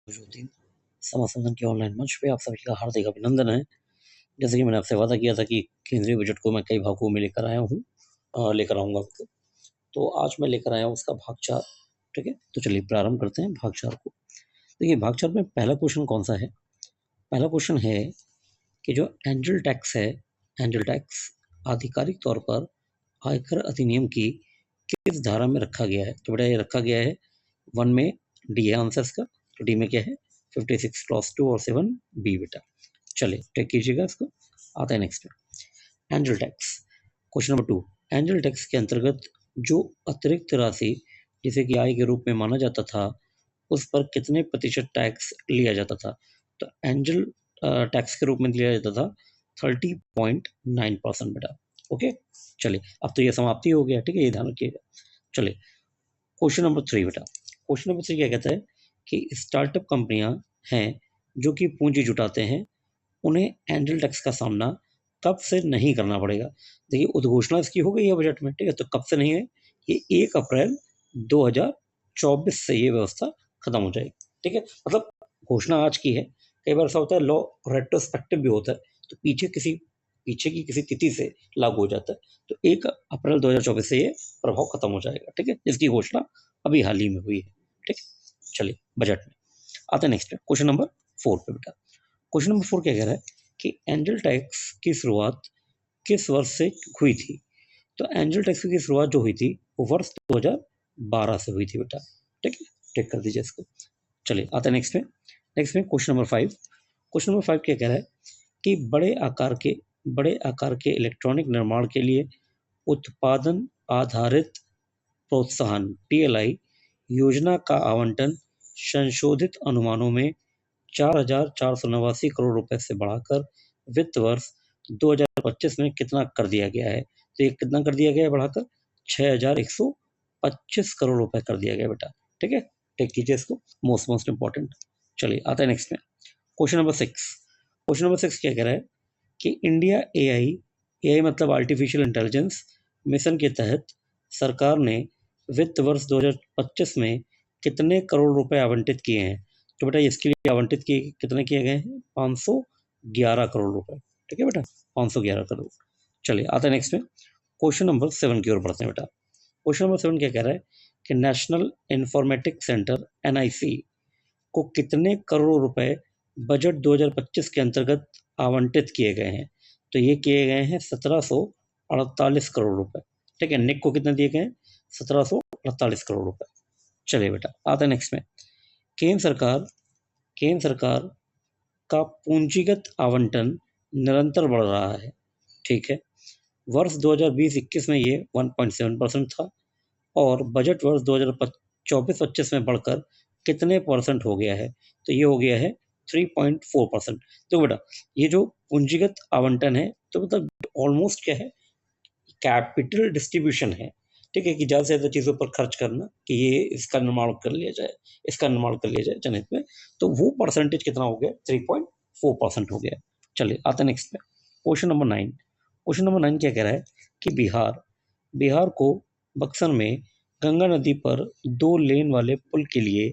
मौजूदीन समासंदन के ऑनलाइन मंच पे आप सभी का हार्दिक अभिनंदन है। जैसे कि मैंने आपसे वादा किया था कि केंद्रीय बजट को मैं कई भागों में लेकर आया हूँ, लेकर आऊँगा मतलब। तो आज मैं लेकर आया हूँ उसका भाग 4। ठीक है? तो चलिए प्रारंभ करते हैं भाग 4 को। देखिए भाग 4 में पहला क्वेश्चन कौन-सा है? पहला क्वेश्चन है कि जो एंजल टैक्स है, एंजल टैक्स आधिकारिक तौर पर आयकर अधिनियम की किस धारा में रखा गया है? तो बेटा ये रखा गया है 1 में, डी है आंसर इसका। तो डी में क्या है? 56 क्लॉज़ 2 और 7 बी बेटा। चलिए टिक कीजिएगा इसको। आता है नेक्स्ट में, angel tax. Question number 2, angel tax के अंतर्गत जो अतिरिक्त राशि जिसे कि आय के रूप में माना जाता था, उस पर कितने प्रतिशत टैक्स लिया जाता था? तो एंजल टैक्स के रूप में लिया जाता था 30.9% बेटा। ओके, चलिए अब तो ये समाप्ति हो गया। ठीक है, ये ध्यान रखिएगा। चलिए क्वेश्चन नंबर 3 बेटा। क्वेश्चन नंबर 3 क्या कहता है कि स्टार्टअप कंपनियां हैं जो कि पूंजी जुटाते हैं, उन्हें एंजल टैक्स का सामना कब से नहीं करना पड़ेगा? देखिए उद्घोषणा इसकी हो गई है बजट में। ठीक है, तो कब से नहीं है? ये 1 अप्रैल 2024 से ये व्यवस्था खत्म हो जाएगी। ठीक है, मतलब घोषणा आज की है। कई बार ऐसा होता है लॉ रेट्रोस्पेक्टिव भी होता है, तो पीछे की किसी तिथि से लागू हो जाता है। तो 1 अप्रैल 2024 से ये प्रभाव खत्म हो जाएगा। ठीक है, जिसकी घोषणा अभी हाल ही में हुई है। ठीक है, चलिए बजट में आते हैं नेक्स्ट पे, क्वेश्चन नंबर 4 पे बेटा। क्वेश्चन नंबर 4 क्या कह रहा है कि एंजल टैक्स की शुरुआत किस वर्ष से हुई थी? तो एंजल टैक्स की शुरुआत जो हुई थी वो वर्ष 2012 से हुई थी बेटा। ठीक है, टिक कर दीजिए इसको। चलिए आते हैं नेक्स्ट में। नेक्स्ट में क्वेश्चन नंबर 5। क्वेश्चन नंबर 5 क्या कह रहा है कि बड़े आकार के इलेक्ट्रॉनिक निर्माण के लिए उत्पादन आधारित प्रोत्साहन पीएलआई योजना का आवंटन संशोधित अनुमानों में 4,489 करोड़ रुपए से बढ़ाकर वित्त वर्ष 2025 में कितना कर दिया गया है? तो ये कितना कर दिया गया है बढ़ाकर? 6,125 करोड़ रुपए कर दिया गया बेटा। ठीक है, टिक कीजिए इसको, मोस्ट इंपॉर्टेंट। चलिए आता है नेक्स्ट में, क्वेश्चन नंबर 6। क्वेश्चन नंबर 6 क्या कह रहा है कि इंडिया एआई मतलब आर्टिफिशियल इंटेलिजेंस मिशन के तहत सरकार ने वित्त वर्ष 2025 में कितने करोड़ रुपए आवंटित किए हैं? तो बेटा इसके लिए आवंटित किए कितने किए गए हैं? 511 करोड़ रुपए। ठीक है बेटा, 511 करोड़। चलिए आता है नेक्स्ट में, क्वेश्चन नंबर 7 की ओर बढ़ते हैं बेटा। क्वेश्चन नंबर 7 क्या कह रहा है कि नेशनल इंफॉर्मेटिक्स सेंटर एनआईसी को कितने करोड़ रुपए बजट 2025 के अंतर्गत आवंटित किए गए हैं? तो ये किए गए हैं 1748 करोड़ रुपए। ठीक है, निक को कितने दिए गए हैं? 1748 करोड़ रुपए। चलिए बेटा आता है नेक्स्ट में, केंद्र सरकार केंद्र सरकार का पूंजीगत आवंटन निरंतर बढ़ रहा है। ठीक है, वर्ष 2020-21 में ये 1.7% था और बजट वर्ष 2024-25 में बढ़कर कितने परसेंट हो गया है? तो ये हो गया है 3.4%। तो बेटा ये जो पूंजीगत आवंटन है तो मतलब ऑलमोस्ट क्या है, कैपिटल डिस्ट्रीब्यूशन है। ठीक है, कि ज़्यादा से ज़्यादा चीज़ों पर खर्च करना कि ये इसका निर्माण कर लिया जाए, इसका निर्माण कर लिया जाए जनहित में। तो वो परसेंटेज कितना हो गया? 3.4% हो गया। चलिए आते हैं नेक्स्ट में, क्वेश्चन नंबर 9। क्वेश्चन नंबर 9 क्या कह रहा है कि बिहार को बक्सर में गंगा नदी पर 2 लेन वाले पुल के लिए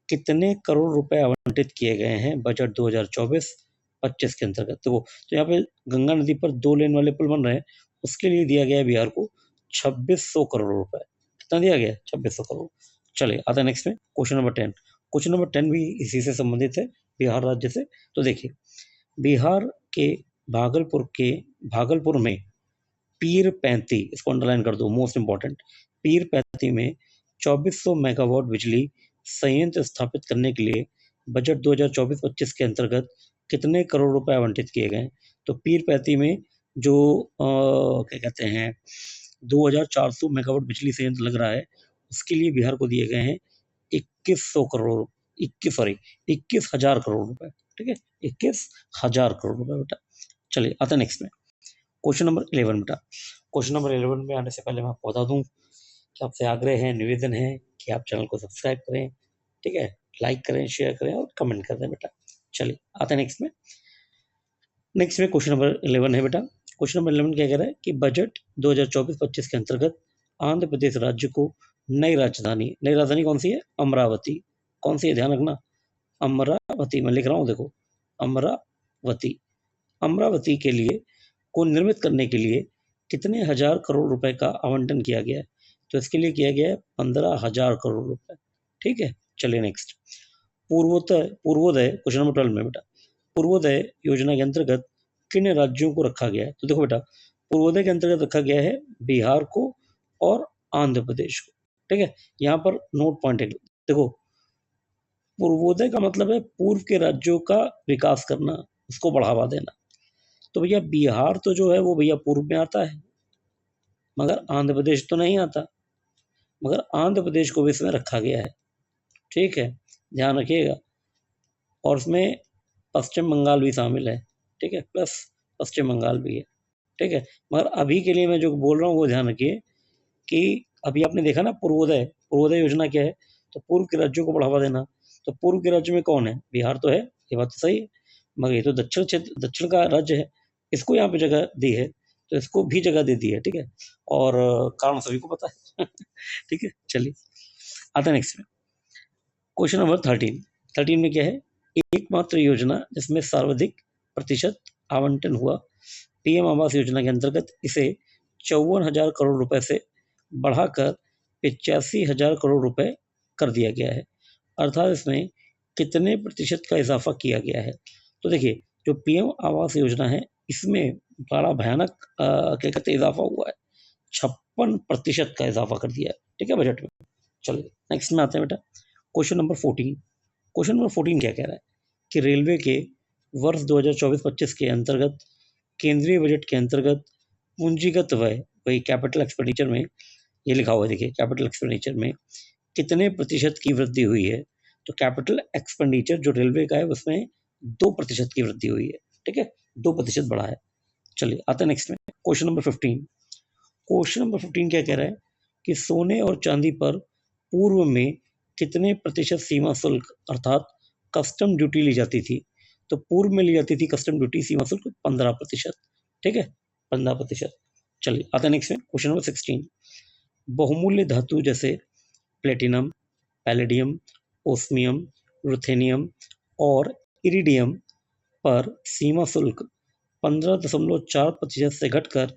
कितने करोड़ रुपए आवंटित किए गए हैं बजट 2024-25 के अंतर्गत? तो यहाँ पे गंगा नदी पर 2 लेन वाले पुल बन रहे हैं, उसके लिए दिया गया है बिहार को 2600 करोड़ रुपए। कितना दिया गया है? 2600 करोड़। चलिए आता है नेक्स्ट में, क्वेश्चन नंबर 10। क्वेश्चन नंबर 10 भी इसी से संबंधित है, बिहार राज्य से। तो देखिए बिहार के भागलपुर में पीर 35, इसको अंडरलाइन कर दो, मोस्ट इंपॉर्टेंट। पीर 35 में 2400 मेगावाट बिजली संयंत्र स्थापित करने के लिए बजट 2024-25 के अंतर्गत कितने करोड़ रुपए आवंटित किए गए? तो पीर 35 में जो क्या कहते हैं 2400 मेगावाट बिजली संयंत्र लग रहा है, उसके लिए बिहार को दिए गए हैं 2100 करोड़ 21,000 करोड़ रुपए। ठीक है, 21,000 करोड़ रुपए बेटा। चलिए आता है नेक्स्ट में, क्वेश्चन नंबर 11 बेटा। क्वेश्चन नंबर 11 में आने से पहले मैं आपको बता दूं कि आपसे आग्रह है, निवेदन है कि आप चैनल को सब्सक्राइब करें। ठीक है, लाइक करें, शेयर करें और कमेंट कर दें बेटा। चलिए आते हैं नेक्स्ट में। नेक्स्ट में क्वेश्चन नंबर 11 है बेटा। क्वेश्चन नंबर 11 क्या कह रहा है कि बजट 2024-25 के अंतर्गत आंध्र प्रदेश राज्य को नई राजधानी कौन सी है? अमरावती। कौन सी है? ध्यान रखना, अमरावती, मैं लिख रहा हूँ देखो, अमरावती, अमरावती के लिए को निर्मित करने के लिए कितने हजार करोड़ रुपए का आवंटन किया गया है? तो इसके लिए किया गया है 15,000 करोड़ रुपए। ठीक है, चलिए नेक्स्ट। पूर्वोदय क्वेश्चन नंबर 12 में बेटा, पूर्वोदय योजना के अंतर्गत किन राज्यों को रखा गया है? तो देखो बेटा, पूर्वोदय के अंतर्गत रखा गया है बिहार को और आंध्र प्रदेश को। ठीक है, यहाँ पर नोट पॉइंट है, देखो पूर्वोदय का मतलब है पूर्व के राज्यों का विकास करना, उसको बढ़ावा देना। तो भैया बिहार तो जो है वो भैया पूर्व में आता है, मगर आंध्र प्रदेश तो नहीं आता, मगर आंध्र प्रदेश को भी इसमें रखा गया है। ठीक है, ध्यान रखिएगा। और उसमें पश्चिम बंगाल भी शामिल है। ठीक है, प्लस पश्चिम बंगाल भी है। ठीक है, मगर अभी के लिए मैं जो बोल रहा हूँ वो ध्यान रखिए कि अभी आपने देखा ना पूर्वोदय, पूर्वोदय योजना क्या है? तो पूर्व के राज्यों को बढ़ावा देना। तो पूर्व के राज्य में कौन है? बिहार तो है, ये बात तो सही है, मगर ये तो दक्षिण क्षेत्र, दक्षिण का राज्य है, इसको यहाँ पे जगह दी है, तो इसको भी जगह दे दी है। ठीक है, और कारण सभी को पता है। ठीक है, चलिए आता है नेक्स्ट में। क्वेश्चन नंबर 13 में क्या है? एकमात्र योजना जिसमें सर्वाधिक प्रतिशत आवंटन हुआ, पीएम आवास योजना के अंतर्गत इसे 54,000 करोड़ रुपए से बढ़ाकर 85,000 करोड़ रुपए कर दिया गया है, अर्थात इसमें कितने प्रतिशत का इजाफा किया गया है? तो देखिए, जो पीएम आवास योजना है इसमें बड़ा भयानक क्या कहते हैं इजाफा हुआ है, 56% का इजाफा कर दिया है। ठीक है, बजट में। चलिए नेक्स्ट में आते हैं बेटा, क्वेश्चन नंबर 14। क्वेश्चन नंबर 14 क्या कह रहा है कि रेलवे के वर्ष 2024-25 के अंतर्गत केंद्रीय बजट के अंतर्गत पूंजीगत व्यय, वही कैपिटल एक्सपेंडिचर में, ये लिखा हुआ है देखिए, कैपिटल एक्सपेंडिचर में कितने प्रतिशत की वृद्धि हुई है? तो कैपिटल एक्सपेंडिचर जो रेलवे का है उसमें 2% की वृद्धि हुई है। ठीक है, 2% बढ़ा है। चलिए आते हैं नेक्स्ट में, क्वेश्चन नंबर 15। क्वेश्चन नंबर 15 क्या कह रहा है कि सोने और चांदी पर पूर्व में कितने प्रतिशत सीमा शुल्क अर्थात कस्टम ड्यूटी ली जाती थी? तो पूर्व में ली जाती थी कस्टम ड्यूटी सीमा शुल्क 15%। ठीक है, 15%। चलिए आता है नेक्स्ट में, क्वेश्चन नंबर 16। बहुमूल्य धातु जैसे प्लेटिनम, पैलेडियम, ओस्मियम, रुथेनियम और इरिडियम पर सीमा शुल्क 15.4% से घटकर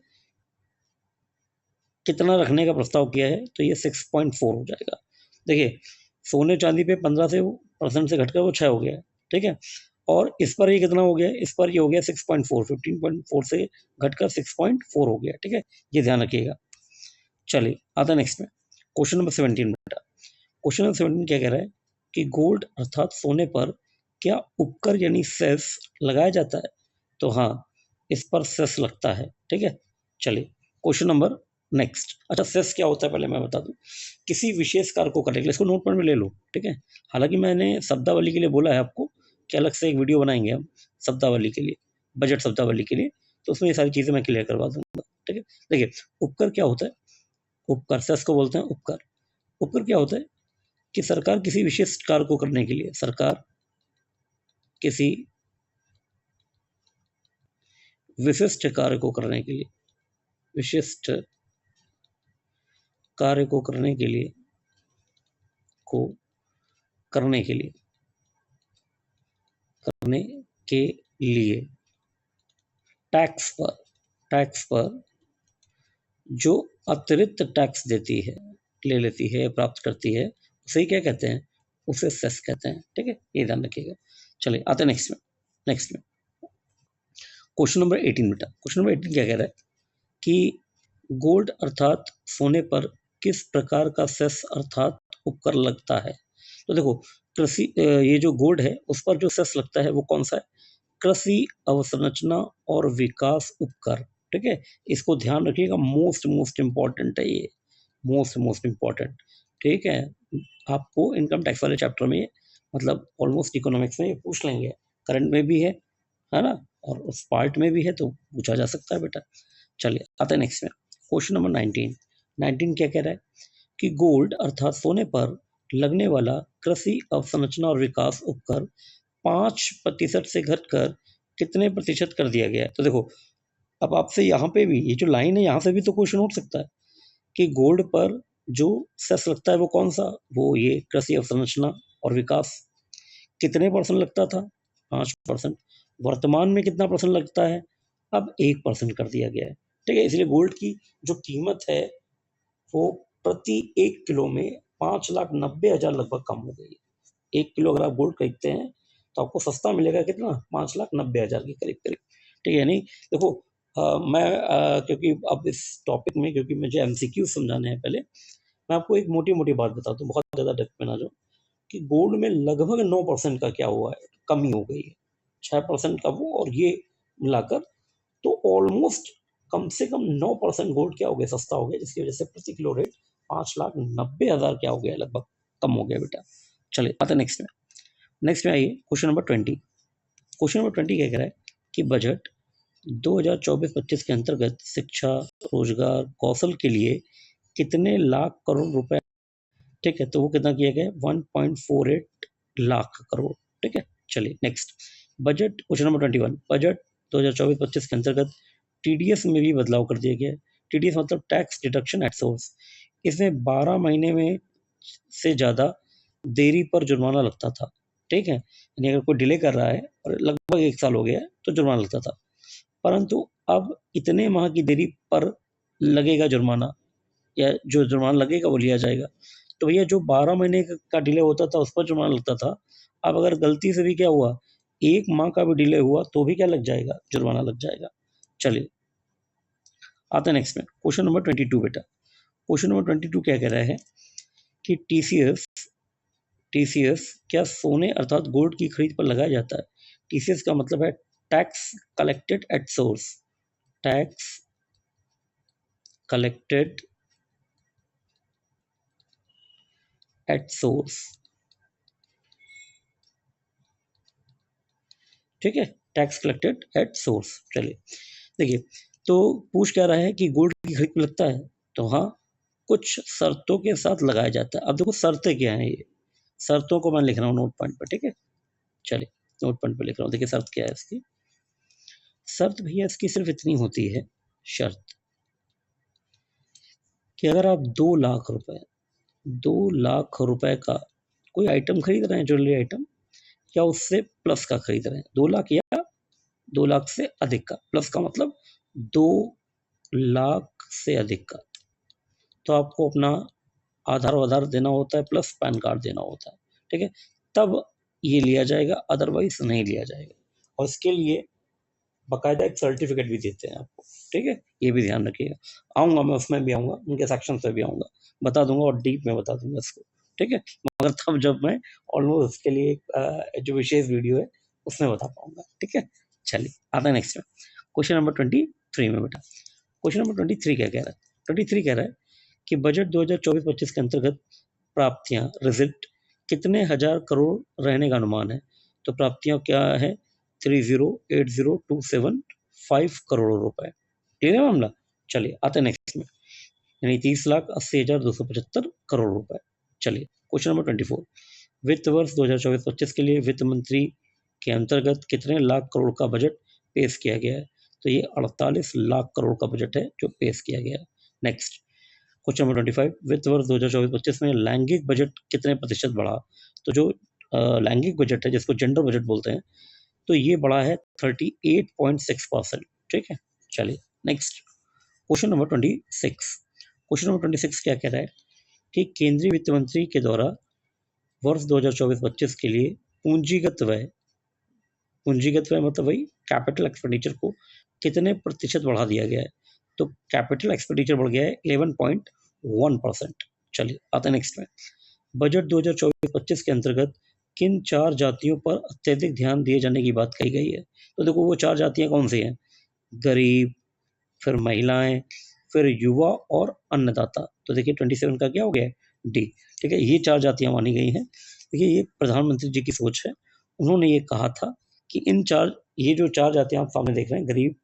कितना रखने का प्रस्ताव किया है? तो ये 6.4 हो जाएगा। देखिए, सोने चांदी पे 15% से घटकर वो 6 हो गया है। ठीक है, और इस पर ये कितना हो गया? इस पर ये हो गया 6.4, 15.4 से घटकर 6.4 हो गया। ठीक है, ये ध्यान रखिएगा। चलिए आता है नेक्स्ट में, क्वेश्चन नंबर 17 बेटा। क्वेश्चन नंबर 17 क्या कह रहा है कि गोल्ड अर्थात सोने पर क्या उपकर यानी सेस लगाया जाता है? तो हाँ, इस पर सेस लगता है। ठीक है, चलिए क्वेश्चन नंबर नेक्स्ट। अच्छा, सेस क्या होता है पहले मैं बता दूं। किसी विशेष कार्य को करने के लिए, इसको नोट पॉइंट में ले लो। ठीक है, हालांकि मैंने शब्दावली के लिए बोला है आपको कि अलग से एक वीडियो बनाएंगे हम शब्दावली के लिए, बजट शब्दावली के लिए, तो उसमें ये सारी चीजें मैं क्लियर करवा दूंगा। ठीक है, देखिए उपकर क्या होता है? उपकर, सेस को बोलते हैं उपकर। उपकर क्या होता है कि सरकार किसी विशिष्ट कार्य को करने के लिए, सरकार किसी विशिष्ट कार्य को करने के लिए, विशिष्ट कार्य को करने के लिए, को करने के लिए, करने के लिए टैक्स पर जो अतिरिक्त टैक्स देती है, ले लेती है, प्राप्त करती है, उसे क्या कहते हैं? उसे सेस कहते हैं। ठीक है, ये ध्यान रखिएगा। चलिए आते हैं नेक्स्ट में क्वेश्चन नंबर 18 बेटा। क्वेश्चन नंबर 18 क्या कह रहा है कि गोल्ड अर्थात सोने पर किस प्रकार का सेस अर्थात उपकर लगता है? तो देखो, कृषि ये जो गोल्ड है उस पर जो सेस लगता है वो कौन सा है? कृषि अवसंरचना और विकास उपकर। ठीक है, इसको ध्यान रखिएगा, मोस्ट इंपॉर्टेंट है ये, मोस्ट इंपॉर्टेंट। ठीक है, आपको इनकम टैक्स वाले चैप्टर में, मतलब ऑलमोस्ट इकोनॉमिक्स में ये पूछ लेंगे, करंट में भी है ना, और उस पार्ट में भी है, तो पूछा जा सकता है बेटा। चलिए आते हैं नेक्स्ट में, क्वेश्चन नंबर 19 क्या कह रहा है कि गोल्ड अर्थात सोने पर लगने वाला कृषि अवसंरचना और विकास उपकर 5% से घटकर कितने प्रतिशत कर दिया गया है? तो देखो, अब आपसे यहाँ पे भी ये जो लाइन है यहाँ से भी तो क्वेश्चन उठ सकता है कि गोल्ड पर जो सेस लगता है वो कौन सा? वो ये कृषि अवसंरचना और विकास। कितने परसेंट लगता था? 5%। वर्तमान में कितना परसेंट लगता है? अब 1% कर दिया गया है, ठीक है। इसलिए गोल्ड की जो कीमत है वो प्रति 1 किलो में 5,90,000 लगभग कम हो गई है। 1 किलो अगर आप गोल्ड खरीदते हैं तो आपको सस्ता मिलेगा कितना? 5,90,000 के करीब करीब, ठीक है। नहीं देखो, क्योंकि अब इस टॉपिक में, क्योंकि मुझे एमसीक्यू समझाने हैं पहले, मैं आपको एक मोटी मोटी बात बताता हूँ, बहुत ज़्यादा डेप्थ में ना जाऊँ, कि गोल्ड में लगभग 9% का क्या हुआ है, कमी हो गई है। 6% का वो और ये मिलाकर तो ऑलमोस्ट कम से कम 9% गोल्ड क्या हो गया, सस्ता हो गया, जिसकी वजह से प्रति किलो रेट 5,90,000 क्या हो गया, लगभग कम हो गया बेटा। चलिए आते नेक्स्ट में। नेक्स्ट में आइए क्वेश्चन नंबर 20। क्वेश्चन नंबर 20 क्या कह रहा है कि बजट 2024-25 के अंतर्गत शिक्षा, रोजगार, कौशल के लिए कितने लाख करोड़ रुपए, ठीक है, तो वो कितना किया गया? 1.48 लाख करोड़, ठीक है। चलिए next. Budget question number 21। Budget 2024-25 के अंतर्गत टीडीएस में भी बदलाव कर दिया गया है। टीडीएस मतलब टैक्स डिडक्शन एट सोर्स। इसमें 12 महीने में से ज़्यादा देरी पर जुर्माना लगता था, ठीक है। यानी अगर कोई डिले कर रहा है और लगभग 1 साल हो गया है तो जुर्माना लगता था, परंतु अब इतने माह की देरी पर लगेगा जुर्माना, या जो जुर्माना लगेगा वो लिया जाएगा। तो भैया जो 12 महीने का डिले होता था उस पर जुर्माना लगता था, अब अगर गलती से भी क्या हुआ, 1 माह का भी डिले हुआ तो भी क्या लग जाएगा? जुर्माना लग जाएगा। चलिए आते हैं नेक्स्ट में। क्वेश्चन नंबर 22 बेटा। क्वेश्चन नंबर 22 क्या कह रहा है कि टीसीएस टीसीएस क्या सोने अर्थात गोल्ड की खरीद पर लगाया जाता है? टीसीएस का मतलब है tax collected at source. Tax collected at source, ठीक है। Tax collected at source. चलिए देखिए, तो पूछ क्या रहा है कि गोल्ड की खरीद पर लगता है, तो हाँ, कुछ शर्तों के साथ लगाया जाता है। अब देखो शर्तें क्या है, ये शर्तों को मैं लिख रहा हूँ नोट पॉइंट पर, ठीक है। चलिए नोट पॉइंट पर लिख रहा हूँ, देखिए शर्त क्या है इसकी। शर्त भैया इसकी सिर्फ इतनी होती है, शर्त, कि अगर आप 2 लाख रुपए का कोई आइटम खरीद रहे हैं, ज्वेलरी आइटम, या उससे प्लस का खरीद रहे हैं, 2 लाख या 2 लाख से अधिक का, प्लस का मतलब 2 लाख से अधिक का, तो आपको अपना आधार देना होता है प्लस पैन कार्ड देना होता है, ठीक है। तब ये लिया जाएगा, अदरवाइज नहीं लिया जाएगा। और इसके लिए बाकायदा एक सर्टिफिकेट भी देते हैं आपको, ठीक है। ये भी ध्यान रखिएगा, आऊँगा मैं, उसमें भी आऊँगा, उनके सेक्शन पे भी आऊँगा, बता दूंगा और डीप में बता दूंगा इसको, ठीक है। मगर तब जब मैं ऑलमोस्ट उसके लिए जो विशेष वीडियो है उसमें बता पाऊंगा, ठीक है। चलिए आता है नेक्स्ट में। क्वेश्चन नंबर 23 में बेटा। क्वेश्चन नंबर 23 क्या कह रहा है? 23 कह रहा है कि बजट 2024-25 के अंतर्गत प्राप्तियां, रिजल्ट कितने हजार करोड़ रहने का अनुमान है? तो प्राप्तियां क्या है? 308027 करोड़ रुपए, ठीक है मामला। चलिए आते हैं नेक्स्ट में, यानी 30,80,275 करोड़ रुपए। चलिए क्वेश्चन नंबर 24। वित्त वर्ष 2024-25 के लिए वित्त मंत्री के अंतर्गत कितने लाख करोड़ का बजट पेश किया गया है? तो ये 48 लाख करोड़ का बजट है जो पेश किया गया है। Next question number 25। वित्त वर्ष 2024-25 में लैंगिक बजट कितने प्रतिशत बढ़ा? तो जो लैंगिक बजट है, जिसको जेंडर बजट बोलते हैं, तो ये बढ़ा है 38.6%, ठीक है। चलिए next question number 26। Question number 26 क्या कह रहा है कि केंद्रीय वित्त मंत्री के द्वारा वर्ष 2024-25 के लिए पूंजीगत व्यय मतलब वही कैपिटल एक्सपेंडिचर को कितने प्रतिशत बढ़ा दिया गया है? तो कैपिटल एक्सपेंडिचर बढ़ गया है 11.1%। चलिए आते हैं नेक्स्ट में। बजट 2024-25 के अंतर्गत किन 4 जातियों पर अत्यधिक ध्यान दिए जाने की बात कही गई है? तो देखो वो 4 जातियां कौन सी हैं? गरीब, फिर महिलाएं, फिर युवा और अन्नदाता। तो देखिए 27 का क्या हो गया? डी, ठीक है। ये 4 जातियां मानी गई हैं। देखिए ये प्रधानमंत्री जी की सोच है, उन्होंने ये कहा था कि ये जो 4 जातियां आप सामने देख रहे हैं, गरीब,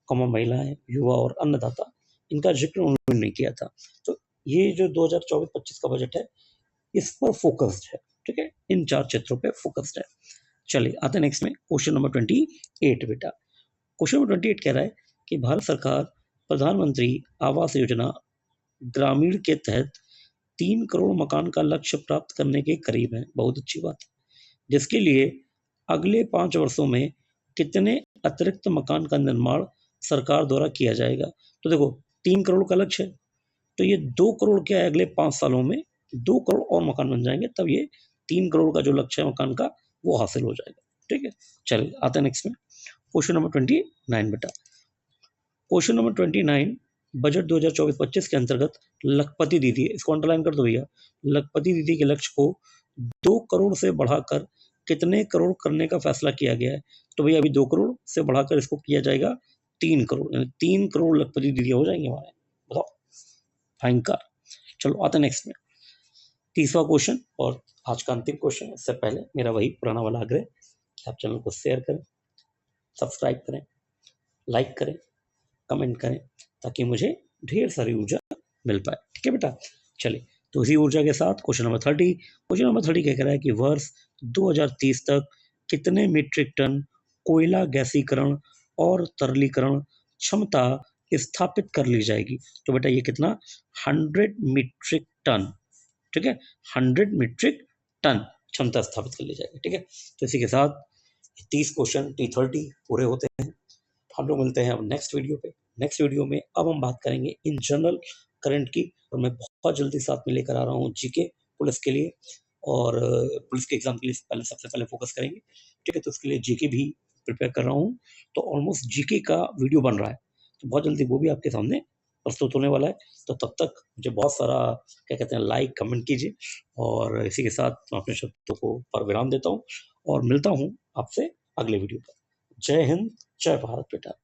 महिलाएं, युवा और अन्नदाता, इनका जिक्र उन्होंने नहीं किया था। तो ये जो 2024-25 का बजट है इस पर फोकस्ड है, ठीक है, इन 4 क्षेत्रों पे फोकस्ड है। चलिए आते हैं नेक्स्ट में। क्वेश्चन नंबर 28 बेटा। क्वेश्चन नंबर 28 कह रहा है कि भारत सरकार प्रधानमंत्री आवास योजना ग्रामीण के तहत 3 करोड़ मकान का लक्ष्य प्राप्त करने के करीब है। बहुत अच्छी बात है। जिसके लिए अगले 5 वर्षों में कितने अतिरिक्त मकान का निर्माण सरकार द्वारा किया जाएगा। तो देखो 3 करोड़ का लक्ष्य है, तो ये 2 करोड़ क्या है, अगले 5 सालों में 2 करोड़ और मकान बन जाएंगे, तब ये 3 करोड़ का जो लक्ष्य है मकान का वो हासिल हो जाएगा। ठीक है, चलिए आते हैं नेक्स्ट में। क्वेश्चन नंबर 29 बेटा। क्वेश्चन नंबर 29 बजट 2024-25 के अंतर्गत लखपति दीदी, इसको अंडरलाइन कर दो भैया, लखपति दीदी के लक्ष्य को 2 करोड़ से बढ़ाकर कितने करोड़ करने का फैसला किया गया है। तो भैया अभी 2 करोड़ से बढ़ाकर इसको किया जाएगा 3 करोड़, यानी 3 करोड़ लखपति दीदी हो जाएंगे हमारे। बताओ, भयंकर। चलो आते नेक्स्ट में, तीसरा क्वेश्चन और आज का अंतिम क्वेश्चन। इससे पहले मेरा वही पुराना वाला आग्रह कि आप चैनल को शेयर करें, सब्सक्राइब करें, लाइक करें, कमेंट करें, ताकि मुझे ढेर सारी ऊर्जा मिल पाए। ठीक है बेटा, चलिए तो इसी ऊर्जा के साथ क्वेश्चन नंबर 30। क्वेश्चन नंबर 30 क्या कह रहा है कि वर्ष 2030 तक कितने मीट्रिक टन कोयला गैसीकरण और तरलीकरण क्षमता स्थापित कर ली जाएगी। तो बेटा ये कितना, 100 मीट्रिक टन। ठीक है, 100 मीट्रिक टन क्षमता स्थापित कर ली जाएगी। ठीक है, तो इसी के साथ 30 क्वेश्चन T30 पूरे होते हैं। हम लोग मिलते हैं अब नेक्स्ट वीडियो पे। नेक्स्ट वीडियो में अब हम बात करेंगे इन जनरल करंट की, और मैं बहुत जल्दी साथ में लेकर आ रहा हूँ जीके पुलिस के लिए, और पुलिस के एग्जाम के लिए पहले सबसे पहले फोकस करेंगे। ठीक है, तो उसके लिए जीके भी प्रिपेयर कर रहा हूँ, तो ऑलमोस्ट जीके का वीडियो बन रहा है, तो बहुत जल्दी वो भी आपके सामने प्रस्तुत होने वाला है। तो तब तक मुझे बहुत सारा क्या कहते हैं लाइक कमेंट कीजिए, और इसी के साथ मैं अपने शब्दों को पर विराम देता हूँ और मिलता हूँ आपसे अगले वीडियो पर। जय हिंद, जय भारत बेटा।